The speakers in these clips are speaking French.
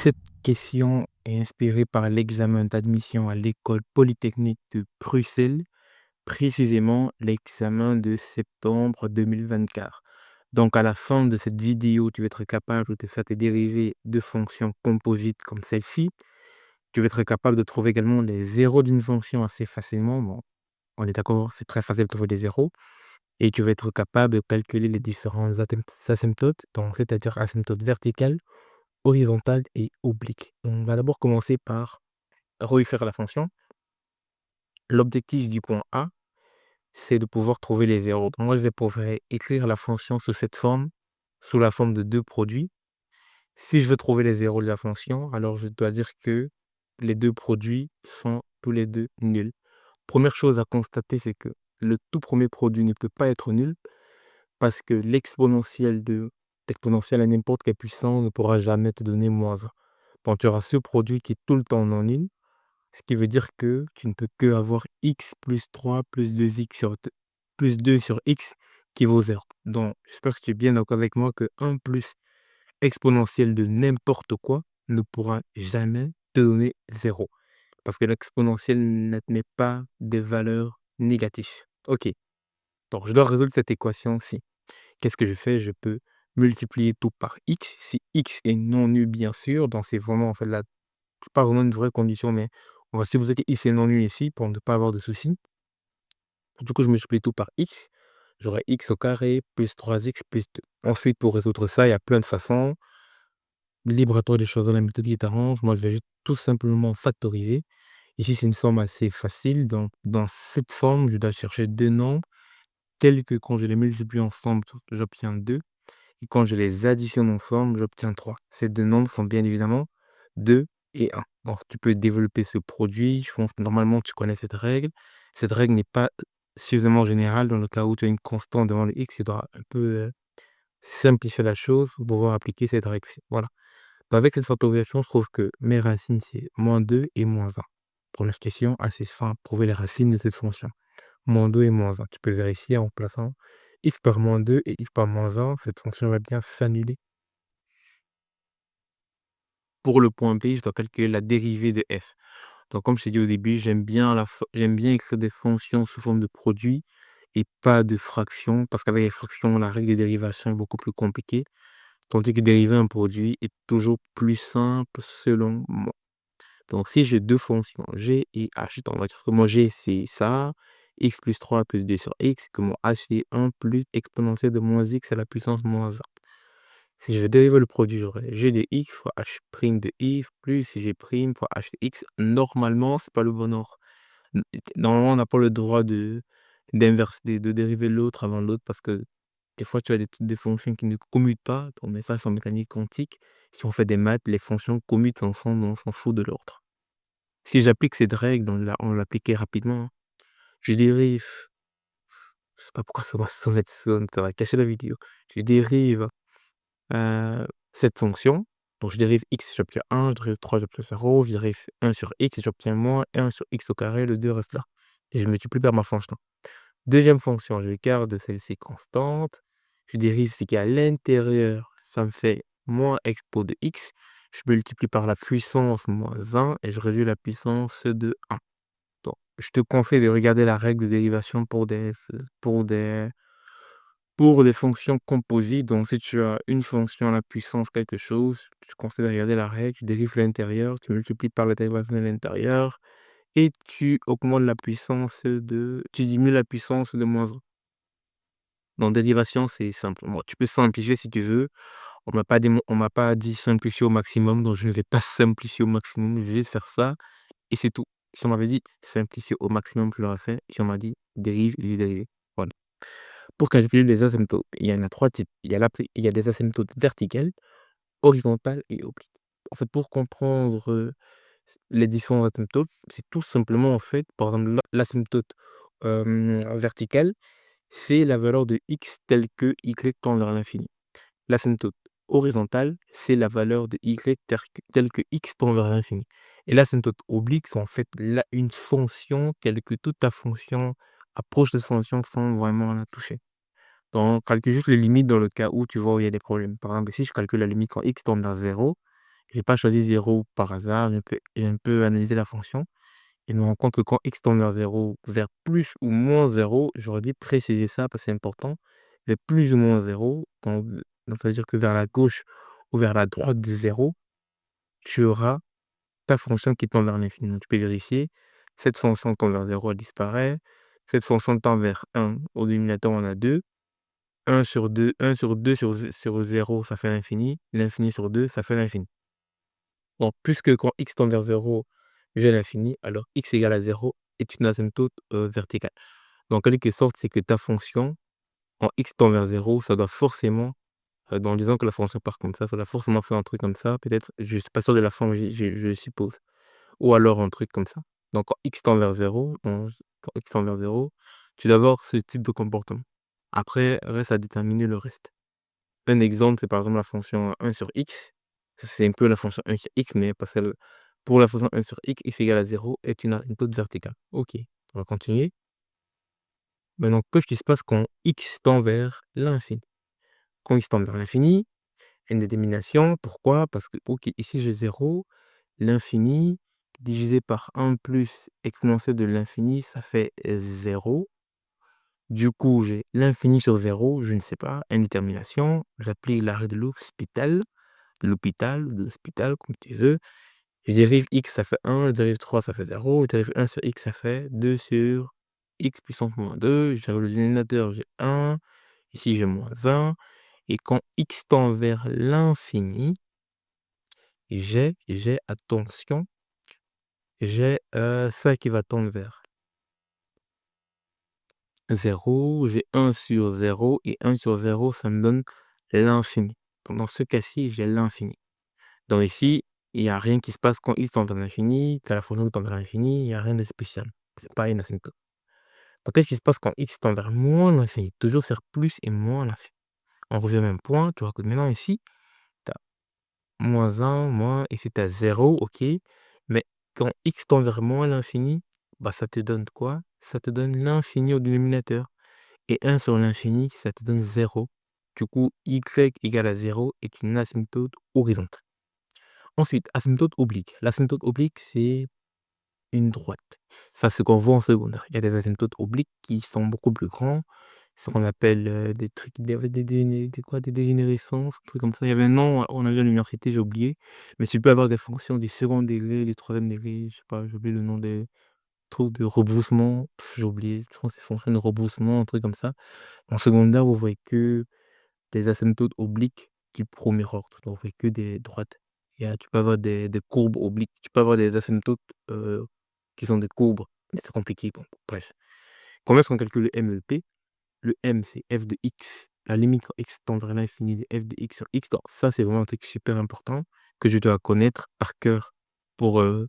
Cette question est inspirée par l'examen d'admission à l'École polytechnique de Bruxelles, précisément l'examen de septembre 2024. Donc, à la fin de cette vidéo, tu vas être capable de faire tes dérivés de fonctions composites comme celle-ci. Tu vas être capable de trouver également les zéros d'une fonction assez facilement. Bon, on est d'accord, c'est très facile de trouver des zéros. Et tu vas être capable de calculer les différents asymptotes, donc c'est-à-dire asymptote verticale, horizontale et oblique. On va d'abord commencer par refaire la fonction. L'objectif du point A, c'est de pouvoir trouver les zéros. Donc moi, je vais pouvoir écrire la fonction sous cette forme, sous la forme de deux produits. Si je veux trouver les zéros de la fonction, alors je dois dire que les deux produits sont tous les deux nuls. Première chose à constater, c'est que le tout premier produit ne peut pas être nul parce que l'exponentielle à n'importe quelle puissance ne pourra jamais te donner -1. Donc tu auras ce produit qui est tout le temps non nul, ce qui veut dire que tu ne peux que avoir x plus 3 plus 2x plus 2 sur x qui vaut 0. Donc j'espère que tu es bien d'accord avec moi que 1 plus exponentielle de n'importe quoi ne pourra jamais te donner 0. Parce que l'exponentielle n'admet pas des valeurs négatives. Ok, donc je dois résoudre cette équation-ci. Qu'est-ce que je fais? Je peux multiplier tout par x. Si x est non nul, bien sûr, donc c'est vraiment en fait c'est pas vraiment une vraie condition, mais on va supposer que x est non nul ici pour ne pas avoir de soucis. Du coup, je multiplie tout par x. J'aurai x au carré plus 3x plus 2. Ensuite, pour résoudre ça, il y a plein de façons. Libre à toi de choisir la méthode qui t'arrange. Moi, je vais juste tout simplement factoriser. Ici, c'est une somme assez facile. Donc, dans cette forme, je dois chercher deux nombres tels que quand je les multiplie ensemble, j'obtiens 2. Et quand je les additionne ensemble, j'obtiens 3. Ces deux nombres sont bien évidemment 2 et 1. Donc, tu peux développer ce produit. Je pense que normalement, tu connais cette règle. Cette règle n'est pas suffisamment générale dans le cas où tu as une constante devant le x. Tu dois un peu simplifier la chose pour pouvoir appliquer cette règle-ci. Voilà. Donc, avec cette factorisation, je trouve que mes racines, c'est -2 et -1. Première question, assez simple. Trouver les racines de cette fonction. -2 et -1. Tu peux vérifier en plaçant x par -2 et x par -1. Cette fonction va bien s'annuler. Pour le point B, je dois calculer la dérivée de f. Donc, comme je t'ai dit au début, j'aime bien écrire des fonctions sous forme de produits et pas de fractions, parce qu'avec les fractions, la règle des dérivations est beaucoup plus compliquée, tandis que dériver un produit est toujours plus simple selon moi. Donc, si j'ai deux fonctions, g et h, on va dire que mon g, c'est ça, x plus 3 plus 2 sur x, que mon h, c'est 1 plus exponentielle de moins x à la puissance -1. Si je dérive le produit, j'aurai g de x fois h' de x plus g' fois h de x. Normalement, c'est pas le bon ordre. Normalement, on n'a pas le droit d'inverser, de dériver l'autre avant l'autre parce que des fois, tu as des fonctions qui ne commutent pas. Donc, mais ça, c'est en mécanique quantique. Si on fait des maths, les fonctions commutent ensemble, on s'en fout de l'ordre. Si j'applique cette règle, on l'appliquait rapidement, hein. Je dérive, je sais pas pourquoi ça va sonner de sonne, ça va cacher la vidéo. Je dérive cette fonction, donc je dérive x, j'obtiens 1, je dérive 3, j'obtiens 0, je dérive 1 sur x, j'obtiens moins 1 sur x au carré, le 2 reste là. Et je multiplie par ma fonction. Deuxième fonction, je garde celle-ci constante, je dérive ce qui est à l'intérieur, ça me fait moins expo de x, je multiplie par la puissance -1 et je réduis la puissance de 1. Donc, je te conseille de regarder la règle de dérivation pour des fonctions composites. Donc, si tu as une fonction à la puissance quelque chose, je te conseille de regarder la règle, tu dérives l'intérieur, tu multiplies par la dérivation de l'intérieur et tu augmentes la puissance tu diminues la puissance de -1. Donc, dérivation, c'est simple. Bon, tu peux simplifier si tu veux. On m'a pas dit simplifier au maximum, donc je ne vais pas simplifier au maximum, je vais juste faire ça et c'est tout. Si on m'avait dit simplifier au maximum, je l'aurais fait. Si on m'a dit dérive, je dérive. Voilà. Pour calculer les asymptotes, il y en a 3 types. Il y a des asymptotes verticales, horizontales et obliques. En fait, pour comprendre, les différents asymptotes, c'est tout simplement, en fait, par exemple, l'asymptote, verticale, c'est la valeur de x telle que y tend vers l'infini. L'asymptote horizontale, c'est la valeur de y telle que x tend vers l'infini. Et l'asymptote oblique, c'est en fait une fonction telle que toute ta fonction approche de cette fonction sans vraiment la toucher. Donc, calcule juste les limites dans le cas où tu vois où il y a des problèmes. Par exemple, ici, je calcule la limite quand x tend vers 0 J'ai pas choisi 0 par hasard, j'ai un peu analysé la fonction et me rends compte que quand x tend vers 0, vers plus ou moins 0, j'aurais dû préciser ça parce que c'est important, vers plus ou moins 0, donc ça veut dire que vers la gauche ou vers la droite de 0, tu auras ta fonction qui tend vers l'infini. Donc tu peux vérifier, cette fonction tend vers 0, elle disparaît, cette fonction tend vers 1, au dénominateur on a 2, 1 sur 2 sur 0 ça fait l'infini, l'infini sur 2 ça fait l'infini. Donc puisque quand x tend vers 0, j'ai l'infini, alors x égale à 0 est une asymptote, verticale. Donc en quelque sorte, c'est que ta fonction, en x tend vers 0, ça doit forcément, donc disons que la fonction part comme ça doit forcément faire un truc comme ça, peut-être, je suis pas sûr de la forme, je suppose. Ou alors un truc comme ça. Donc quand x tend vers 0, quand x tend vers 0, tu dois avoir ce type de comportement. Après, reste à déterminer le reste. Un exemple, c'est par exemple la fonction 1 sur x. Ça, c'est un peu la fonction 1 sur x, mais parce que pour la fonction 1 sur x égale à 0 est une asymptote verticale. OK, on va continuer. Maintenant, qu'est-ce qui se passe quand x tend vers l'infini? Quand x tend vers l'infini, une détermination. Pourquoi? Parce que, OK, ici j'ai 0, l'infini divisé par 1 plus exponentielle de l'infini, ça fait 0. Du coup, j'ai l'infini sur 0, je ne sais pas, indétermination. J'applique l'arrêt de l'hôpital, de l'hospital, comme tu veux. Je dérive x, ça fait 1, je dérive 3, ça fait 0, je dérive 1 sur x, ça fait 2 sur x puissance moins 2. Je dérive le dénominateur, j'ai 1, ici j'ai moins 1. Et quand x tend vers l'infini, attention, j'ai ça qui va tendre vers 0, j'ai 1 sur 0 et 1 sur 0, ça me donne l'infini. Donc dans ce cas-ci, j'ai l'infini. Donc ici, il y a rien qui se passe quand x tend vers l'infini, tu as la fonction qui tend vers l'infini, il y a rien de spécial. C'est pas une asymptote. Donc qu'est-ce qui se passe quand x tend vers moins l'infini? Toujours faire plus et moins l'infini. On revient au même point, tu vois que maintenant ici, tu as moins 1, moins, ici tu as 0, OK. Mais quand x tend vers moins l'infini, bah ça te donne quoi? Ça te donne l'infini au dénominateur. Et 1 sur l'infini, ça te donne 0. Du coup, y égale à 0 est une asymptote horizontale. Ensuite, asymptote oblique. L'asymptote oblique, c'est une droite. Ça, c'est ce qu'on voit en secondaire. Il y a des asymptotes obliques qui sont beaucoup plus grands. Ce qu'on appelle des trucs, des dégénérescences, des trucs comme ça. Il y avait un nom, on avait à l'université, j'ai oublié. Mais tu peux avoir des fonctions du second degré, du troisième degré, je sais pas, j'ai oublié le nom des trucs de rebroussement. J'ai oublié, je pense que c'est fonction de rebroussement, un truc comme ça. En secondaire, vous voyez que les asymptotes obliques du premier ordre. Donc, vous voyez que des droites. Tu peux avoir des courbes obliques. Tu peux avoir des asymptotes qui sont des courbes. Mais c'est compliqué. Bon, bref. Comment est-ce qu'on calcule le M et le P? Le M, c'est f de x. La limite quand x tend vers l'infini de f de x sur x. Donc, ça, c'est vraiment un truc super important que je dois connaître par cœur pour, je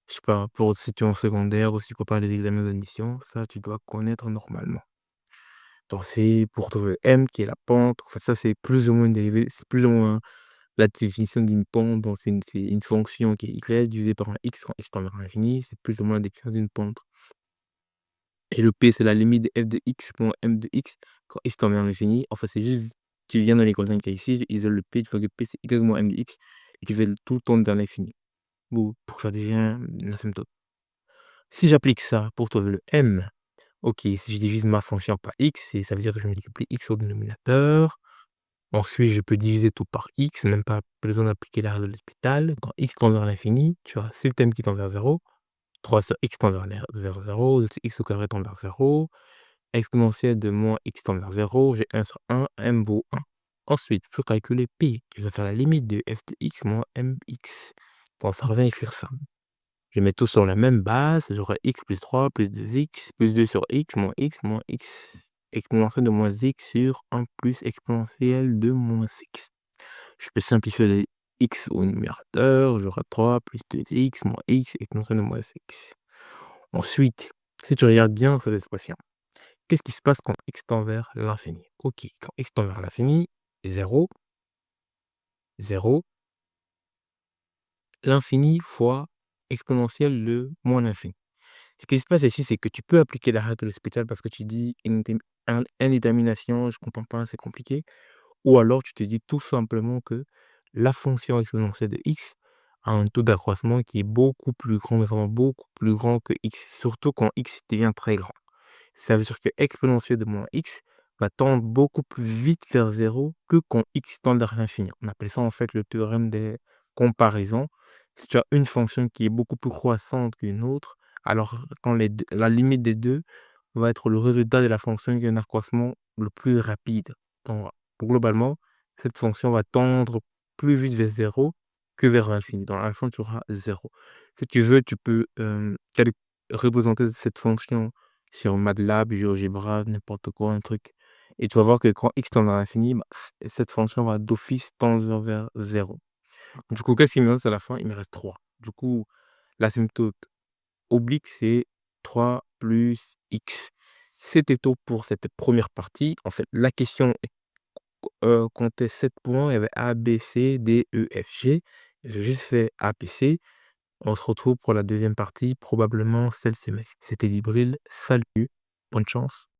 sais pas, pour si tu es en secondaire ou si tu prépares les examens d'admission. Ça, tu dois connaître normalement. Donc c'est pour trouver le m qui est la pente. En fait, ça, c'est plus ou moins une dérivée, c'est plus ou moins la définition d'une pente. Donc c'est une fonction qui est y divisée par un x quand x tend vers l'infini. C'est plus ou moins la définition d'une pente. Et le p, c'est la limite de f de x moins m de x quand x tend vers l'infini. Enfin, c'est juste, tu viens dans l'équation qu'il y a ici, tu isole le p, tu vois que p c'est y moins m de x, et tu fais tout le temps vers l'infini. Bon, pour que ça devienne une asymptote. Si j'applique ça pour trouver le m, ok, si je divise ma fonction par x, ça veut dire que je multiplie x au dénominateur. Ensuite, je peux diviser tout par x, même pas besoin d'appliquer la règle de l'hôpital. Quand x tend vers l'infini, tu vois, c'est le thème qui tend vers 0. 3 sur x tend vers 0, 2 sur x au carré tend vers 0. Exponentielle de moins x tend vers 0, j'ai 1 sur 1, m vaut 1. Ensuite, il faut calculer p. Je vais faire la limite de f de x moins mx. Donc ça revient à écrire ça. Je mets tout sur la même base, j'aurai x plus 3 plus 2x plus 2 sur x moins x exponentielle de moins x sur 1 plus exponentielle de moins x. Je peux simplifier les x au numérateur, j'aurai 3 plus 2x moins x exponentielle de moins x. Ensuite, si tu regardes bien cette expression, qu'est-ce qui se passe quand x tend vers l'infini? Ok, quand x tend vers l'infini, 0, 0, l'infini fois exponentielle de moins l'infini. Ce qui se passe ici, c'est que tu peux appliquer la règle de l'hospital parce que tu dis indétermination, je comprends pas, c'est compliqué. Ou alors tu te dis tout simplement que la fonction exponentielle de x a un taux d'accroissement qui est beaucoup plus grand, mais vraiment beaucoup plus grand que x, surtout quand x devient très grand. Ça veut dire que exponentielle de moins x va tendre beaucoup plus vite vers zéro que quand x tend vers l'infini. On appelle ça en fait le théorème des comparaisons. Si tu as une fonction qui est beaucoup plus croissante qu'une autre, alors quand la limite des deux va être le résultat de la fonction qui a un accroissement le plus rapide. Donc, globalement, cette fonction va tendre plus vite vers zéro que vers l'infini. Dans l'infini, tu auras zéro. Si tu veux, tu peux représenter cette fonction sur MATLAB, GeoGebra, n'importe quoi, un truc. Et tu vas voir que quand x tend vers l'infini, bah, cette fonction va d'office tendre vers zéro. Du coup, qu'est-ce qu'il me reste à la fin? Il me reste 3. Du coup, l'asymptote oblique, c'est 3 plus x. C'était tout pour cette première partie. En fait, la question comptait 7 points. Il y avait A, B, C, D, E, F, G. J'ai juste fait A, B, C. On se retrouve pour la deuxième partie, probablement celle-ci. C'était Libril. Salut, bonne chance.